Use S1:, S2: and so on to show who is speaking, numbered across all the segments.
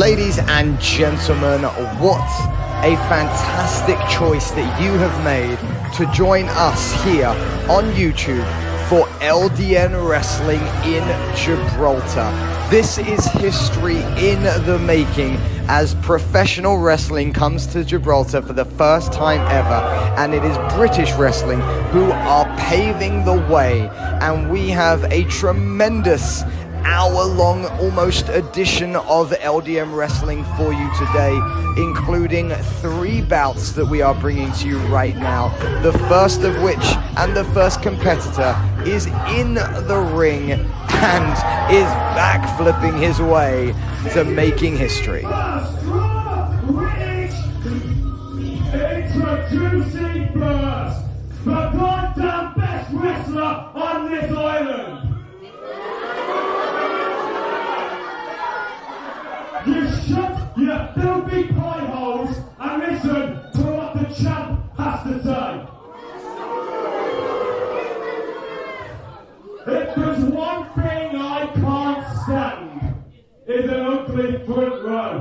S1: Ladies and gentlemen, what a fantastic choice that you have made to join us here on YouTube for LDN Wrestling in Gibraltar. This is history in the making as professional wrestling comes to Gibraltar for the first time ever, and it is British wrestling who are paving the way, and we have a tremendous hour-long almost edition of LDN Wrestling for you today, including 3 bouts that we are bringing to you right now, the first of which and the first competitor is in the ring and is backflipping his way to making history.
S2: Introducing first, the goddamn best wrestler on this island. You shut your filthy pie holes and listen to what the champ has to say. If there's one thing I can't stand, is an ugly front row.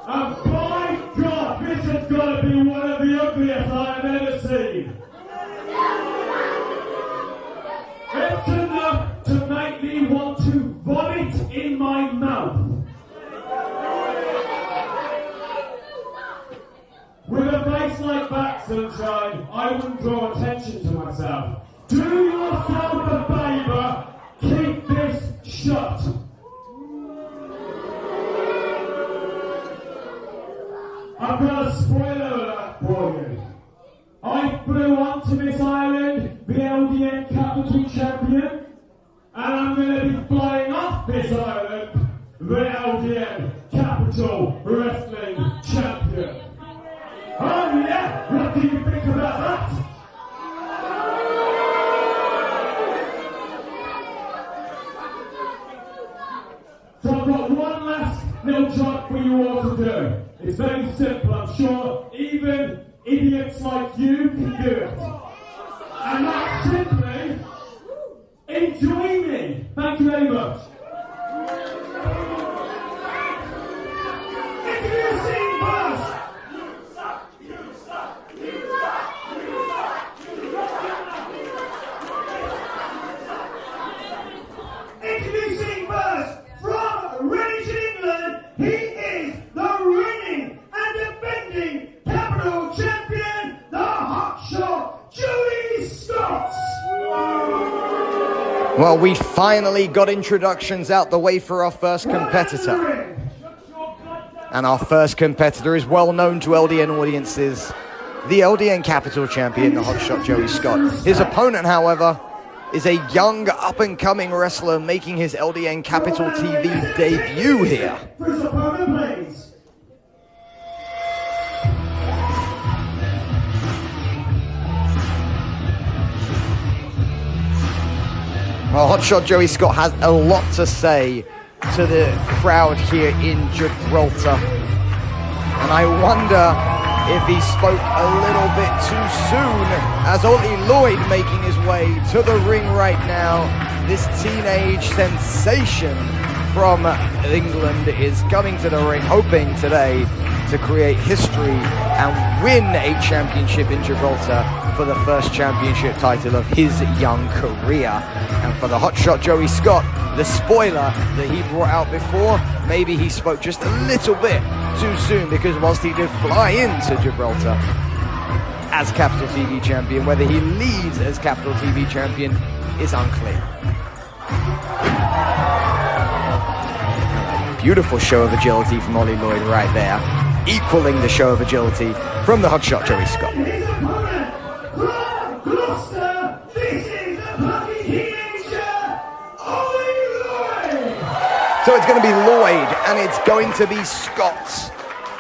S2: And by God, this has got to be one of the ugliest I've ever seen. It's enough to make me want to vomit in my mouth. With a face like that, sunshine, I wouldn't draw attention to myself. Do yourself a favour, keep this shut. I've got a spoiler alert for you. I flew onto this island, the LDN Capital Champion, and I'm going to be flying off this island, the LDN Capital Wrestling Champion. Oh yeah, what do you think about that? So I've got one last little job for you all to do. It's very simple, I'm sure even idiots like you can do it. And that's simply, enjoy me. Thank you very much. Introducing first. Introducing first, from Redditch, England, he is the reigning and defending capital champion, the hotshot Joey Scott.
S1: Well, we finally got introductions out the way for our first competitor. And our first competitor is well known to LDN audiences, the LDN Capital Champion, the hotshot Joey Scott. His opponent, however, is a young up-and-coming wrestler making his LDN Capital TV debut here.
S2: First opponent, please.
S1: Well, hotshot Joey Scott has a lot to say to the crowd here in Gibraltar. And I wonder if he spoke a little bit too soon, as Olly Lloyd making his way to the ring right now. This teenage sensation from England is coming to the ring, hoping today to create history and win a championship in Gibraltar for the first championship title of his young career. And for the hotshot Joey Scott, the spoiler that he brought out before, maybe he spoke just a little bit too soon, because whilst he did fly into Gibraltar as Capital TV Champion, whether he leads as Capital TV Champion is unclear. Beautiful show of agility from Olly Lloyd right there, equaling the show of agility from the hotshot Joey Scott.
S2: His opponent, from Gloucester, this is the plucky teenager, Olly Lloyd.
S1: So it's going to be Lloyd, and it's going to be Scott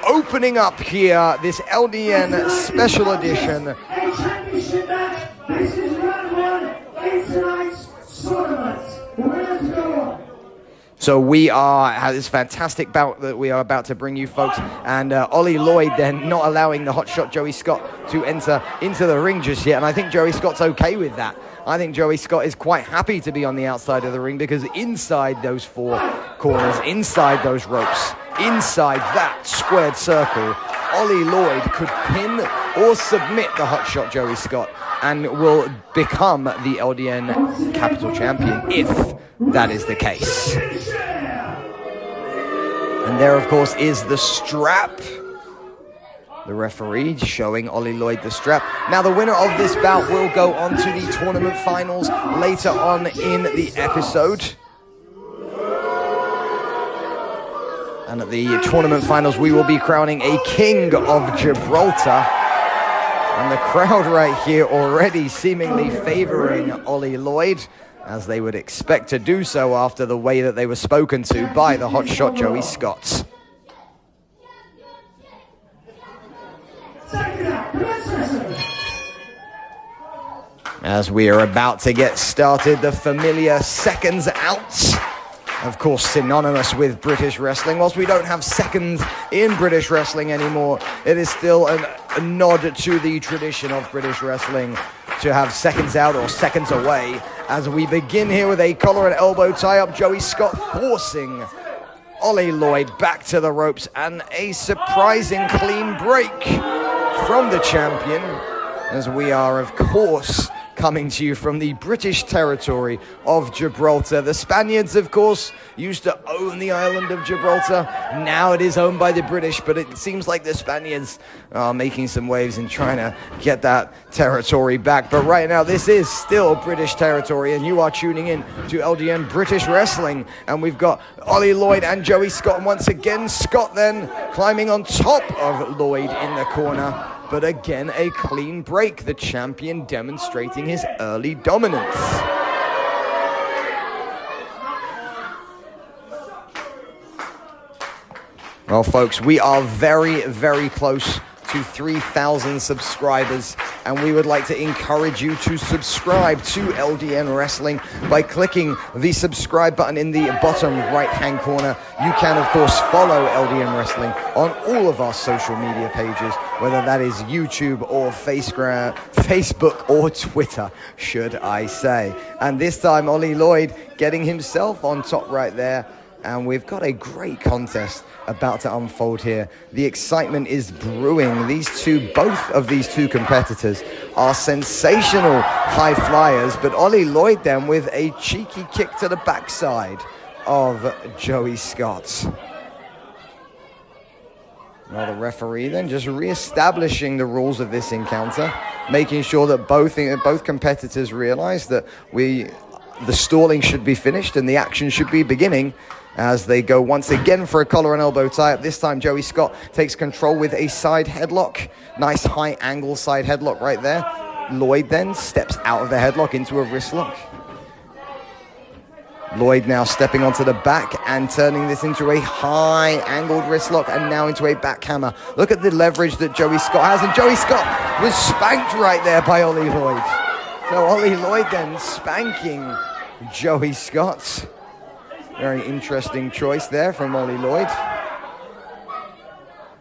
S1: opening up here this LDN special edition.
S2: A championship match. This is round 1 in tonight's tournament. We're to go on.
S1: So we have this fantastic bout that we are about to bring you folks, and Olly Lloyd then not allowing the hotshot Joey Scott to enter into the ring just yet, and I think Joey Scott's okay with that. I think Joey Scott is quite happy to be on the outside of the ring, because inside those 4 corners, inside those ropes, inside that squared circle, Olly Lloyd could pin or submit the hotshot Joey Scott and will become the LDN Capital Champion if that is the case. And there, of course, is the strap. The referee showing Olly Lloyd the strap. Now, the winner of this bout will go on to the tournament finals later on in the episode. And at the tournament finals, we will be crowning a King of Gibraltar. And the crowd right here already seemingly favoring Olly Lloyd, as they would expect to do so after the way that they were spoken to by the hotshot Joey Scott. As we are about to get started, the familiar seconds out. Of course, synonymous with British wrestling. Whilst we don't have seconds in British wrestling anymore, it is still a nod to the tradition of British wrestling to have seconds out or seconds away. As we begin here with a collar and elbow tie-up, Joey Scott forcing Olly Lloyd back to the ropes, and a surprising clean break from the champion, as we are, of course, coming to you from the British territory of Gibraltar. The Spaniards, of course, used to own the island of Gibraltar. Now it is owned by the British, but it seems like the Spaniards are making some waves in trying to get that territory back. But right now, this is still British territory, and you are tuning in to LDN British Wrestling. And we've got Olly Lloyd and Joey Scott. And once again, Scott then climbing on top of Lloyd in the corner. But again, a clean break. The champion demonstrating his early dominance. Well, folks, we are very, very close to 3,000 subscribers, and we would like to encourage you to subscribe to LDN Wrestling by clicking the subscribe button in the bottom right-hand corner. You can, of course, follow LDN Wrestling on all of our social media pages, whether that is YouTube or Facebook or Twitter, should I say. And this time, Olly Lloyd getting himself on top right there. And we've got a great contest about to unfold here. The excitement is brewing. Both of these two competitors are sensational high flyers, but Olly Lloyd then with a cheeky kick to the backside of Joey Scott. Well, the referee then just re-establishing the rules of this encounter, making sure that both competitors realize that the stalling should be finished and the action should be beginning, as they go once again for a collar and elbow tie-up. This time, Joey Scott takes control with a side headlock. Nice high-angle side headlock right there. Lloyd then steps out of the headlock into a wrist lock. Lloyd now stepping onto the back and turning this into a high-angled wrist lock and now into a backhammer. Look at the leverage that Joey Scott has, and Joey Scott was spanked right there by Olly Lloyd. So Olly Lloyd then spanking Joey Scott. Very interesting choice there from Olly Lloyd.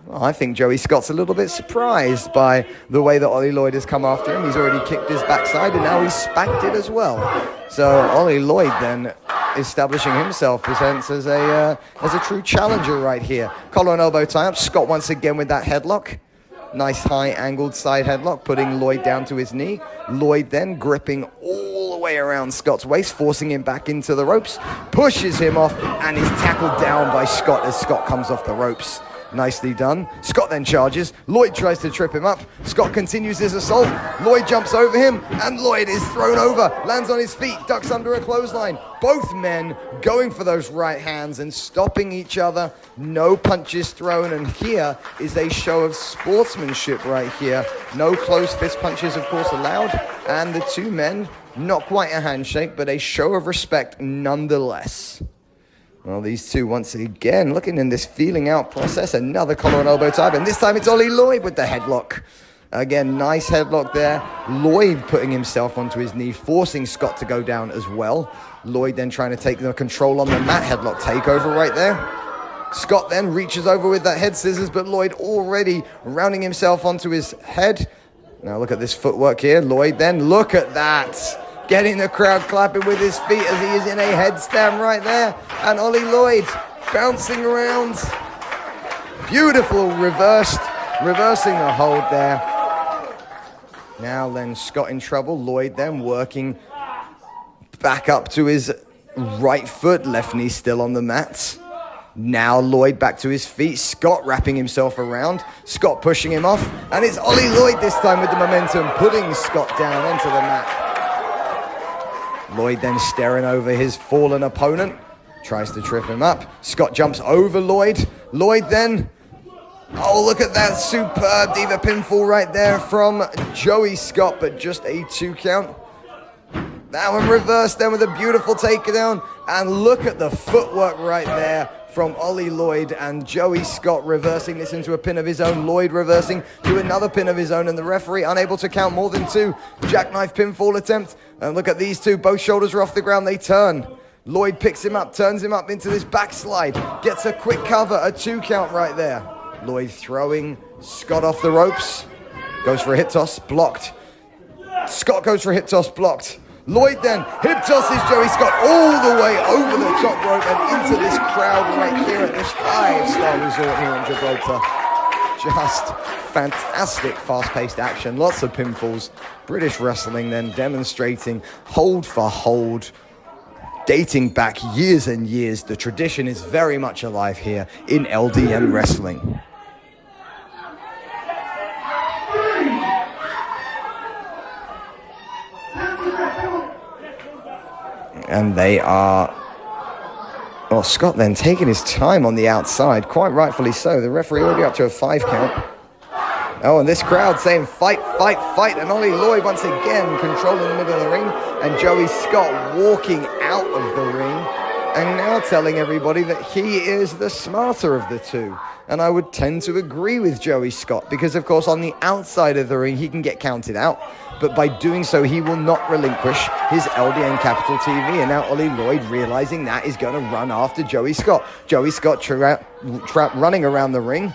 S1: Well, I think Joey Scott's a little bit surprised by the way that Olly Lloyd has come after him. He's already kicked his backside and now he's spanked it as well. So Olly Lloyd then establishing himself presents as a true challenger right here. Collar and elbow tie-up. Scott once again with that headlock. Nice high-angled side headlock, putting Lloyd down to his knee. Lloyd then gripping all the way around Scott's waist, forcing him back into the ropes, pushes him off, and is tackled down by Scott as Scott comes off the ropes. Nicely done. Scott then charges. Lloyd tries to trip him up. Scott continues his assault. Lloyd jumps over him, and Lloyd is thrown over, lands on his feet, ducks under a clothesline. Both men going for those right hands and stopping each other. No punches thrown, and here is a show of sportsmanship right here. No closed fist punches, of course, allowed, and the two men, not quite a handshake, but a show of respect nonetheless. Well, these two once again looking in this feeling out process. Another collar and elbow tie, and this time it's Olly Lloyd with the headlock. Again, nice headlock there. Lloyd putting himself onto his knee, forcing Scott to go down as well. Lloyd then trying to take the control on the mat. Headlock takeover right there. Scott then reaches over with that head scissors, but Lloyd already rounding himself onto his head. Now look at this footwork here. Lloyd then, look at that. Getting the crowd clapping with his feet as he is in a headstand right there. And Olly Lloyd bouncing around Beautiful reversing the hold there. Now then, Scott in trouble. Lloyd then working back up to his right foot. Left knee still on the mat. Now Lloyd back to his feet. Scott wrapping himself around. Scott pushing him off. And it's Olly Lloyd this time with the momentum, putting Scott down onto the mat. Lloyd then staring over his fallen opponent. Tries to trip him up. Scott jumps over Lloyd. Lloyd then... Oh, look at that superb diva pinfall right there from Joey Scott, but just a 2 count. That one reversed then with a beautiful takedown. And look at the footwork right there from Olly Lloyd, and Joey Scott reversing this into a pin of his own. Lloyd reversing to another pin of his own, and the referee unable to count more than 2. Jackknife pinfall attempt. And look at these two. Both shoulders are off the ground. They turn. Lloyd picks him up, turns him up into this backslide. Gets a quick cover, a 2 count right there. Lloyd throwing Scott off the ropes. Goes for a hip toss, blocked. Scott goes for a hip toss, blocked. Lloyd then hip tosses Joey Scott all the way over the top rope and into this crowd right here at this 5-star resort here in Gibraltar. Just fantastic fast-paced action, lots of pinfalls. British wrestling then demonstrating hold for hold, dating back years and years. The tradition is very much alive here in LDN wrestling. And they are... Well, Scott then taking his time on the outside, quite rightfully so. The referee already up to a 5 count. Oh, and this crowd saying fight, fight, fight. And Olly Lloyd once again controlling the middle of the ring. And Joey Scott walking out of the ring. And now telling everybody that he is the smarter of the two. And I would tend to agree with Joey Scott. Because, of course, on the outside of the ring, he can get counted out. But by doing so, he will not relinquish his LDN Capital TV. And now Olly Lloyd, realizing that, is going to run after Joey Scott. Joey Scott running around the ring.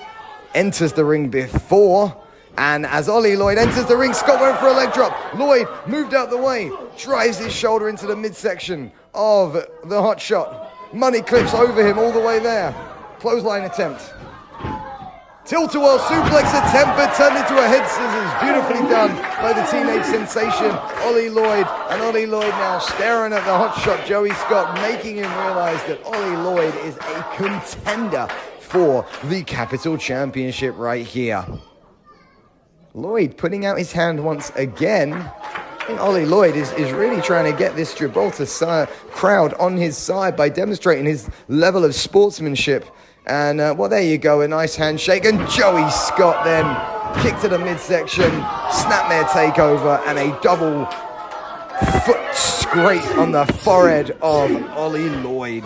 S1: Enters the ring before, and as Olly Lloyd enters the ring, Scott went for a leg drop. Lloyd moved out the way, drives his shoulder into the midsection of the hot shot. Money clips over him all the way there. Clothesline attempt. Tilt-a-whirl suplex attempt, but turned into a head scissors. Beautifully done by the teenage sensation, Olly Lloyd. And Olly Lloyd now staring at the hot shot, Joey Scott, making him realize that Olly Lloyd is a contender for the Capital Championship right here. Lloyd putting out his hand once again. I think Olly Lloyd is really trying to get this Gibraltar crowd on his side by demonstrating his level of sportsmanship. And, well, there you go, a nice handshake. And Joey Scott then kick to the midsection, snapmare takeover, and a double foot scrape on the forehead of Olly Lloyd.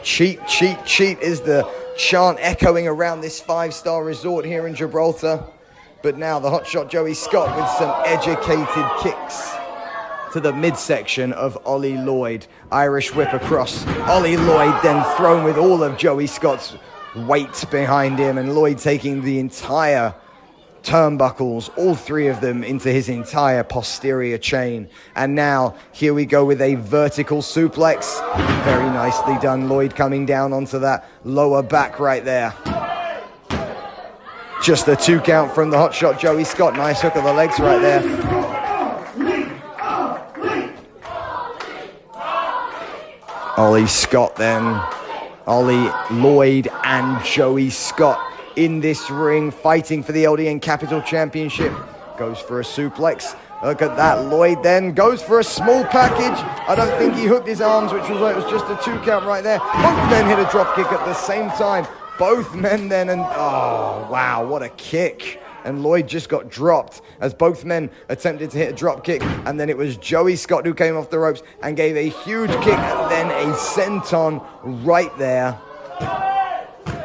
S1: Cheat, cheat, cheat is the chant echoing around this 5-star resort here in Gibraltar. But now the hotshot Joey Scott with some educated kicks to the midsection of Olly Lloyd. Irish whip across. Olly Lloyd then thrown with all of Joey Scott's weight behind him, and Lloyd taking the entire turnbuckles, all 3 of them, into his entire posterior chain. And now here we go with a vertical suplex. Very nicely done. Lloyd coming down onto that lower back right there. Just a 2 count from the hotshot Joey Scott. Nice hook of the legs right there. Olly Scott then. Olly Lloyd and Joey Scott in this ring, fighting for the LDN Capital Championship. Goes for a suplex. Look at that. Lloyd then goes for a small package. I don't think he hooked his arms, which was like, it was just a 2 count right there. Both men hit a drop kick at the same time. Both men then, and oh, wow, what a kick. And Lloyd just got dropped as both men attempted to hit a drop kick. And then it was Joey Scott who came off the ropes and gave a huge kick and then a senton right there.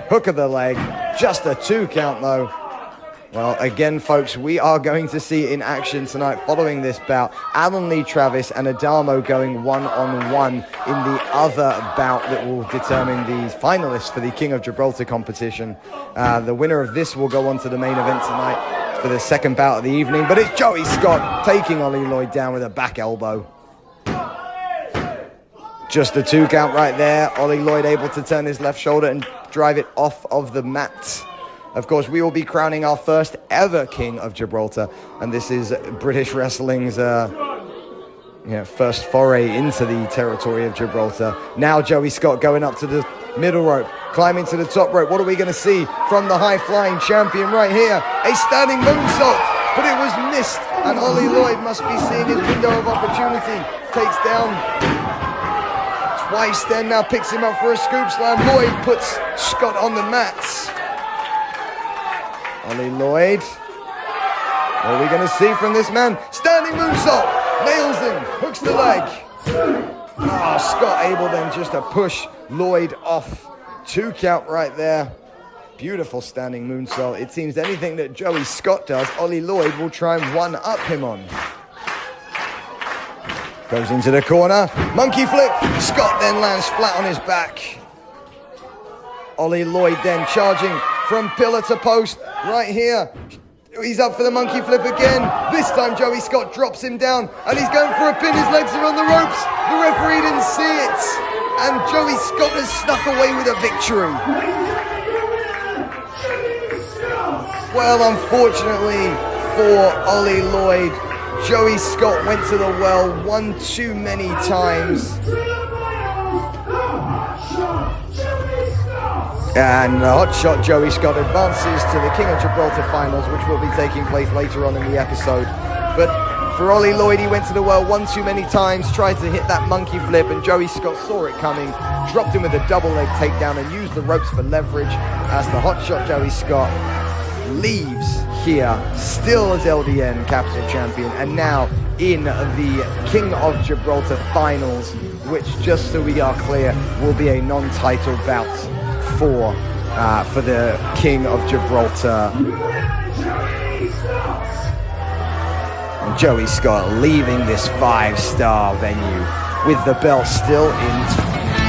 S1: Hook of the leg. Just a 2 count though. Well, again, folks, we are going to see in action tonight following this bout, Alan Lee Travis and Adamo going one-on-one in the other bout that will determine the finalists for the King of Gibraltar competition. The winner of this will go on to the main event tonight for the second bout of the evening, but it's Joey Scott taking Olly Lloyd down with a back elbow. Just a 2 count right there. Olly Lloyd able to turn his left shoulder and drive it off of the mat. Of course, we will be crowning our first ever King of Gibraltar, and this is British Wrestling's first foray into the territory of Gibraltar. Now Joey Scott going up to the middle rope, climbing to the top rope. What are we going to see from the high-flying champion right here? A standing moonsault, but it was missed, and Olly Lloyd must be seeing his window of opportunity. Takes down twice, then now picks him up for a scoop slam. Lloyd puts Scott on the mats. Olly Lloyd. What are we going to see from this man? Standing moonsault. Nails him. Hooks the leg. Scott able then just to push Lloyd off. 2 count right there. Beautiful standing moonsault. It seems anything that Joey Scott does, Olly Lloyd will try and one-up him on. Goes into the corner. Monkey flip. Scott then lands flat on his back. Olly Lloyd then charging from pillar to post right here. He's up for the monkey flip again. This time Joey Scott drops him down and he's going for a pin. His legs are on the ropes. The referee didn't see it. And Joey Scott has snuck away with a victory. Well, unfortunately for Olly Lloyd, Joey Scott went to the well one too many times. And the hotshot Joey Scott advances to the King of Gibraltar finals, which will be taking place later on in the episode. But for Olly Lloyd, he went to the well one too many times, tried to hit that monkey flip, and Joey Scott saw it coming, dropped him with a double leg takedown, and used the ropes for leverage as the hotshot Joey Scott leaves here, still as LDN Capital Champion, and now in the King of Gibraltar finals, which, just so we are clear, will be a non-title bout for the King of Gibraltar. And Joey Scott leaving this 5-star venue with the belt still in.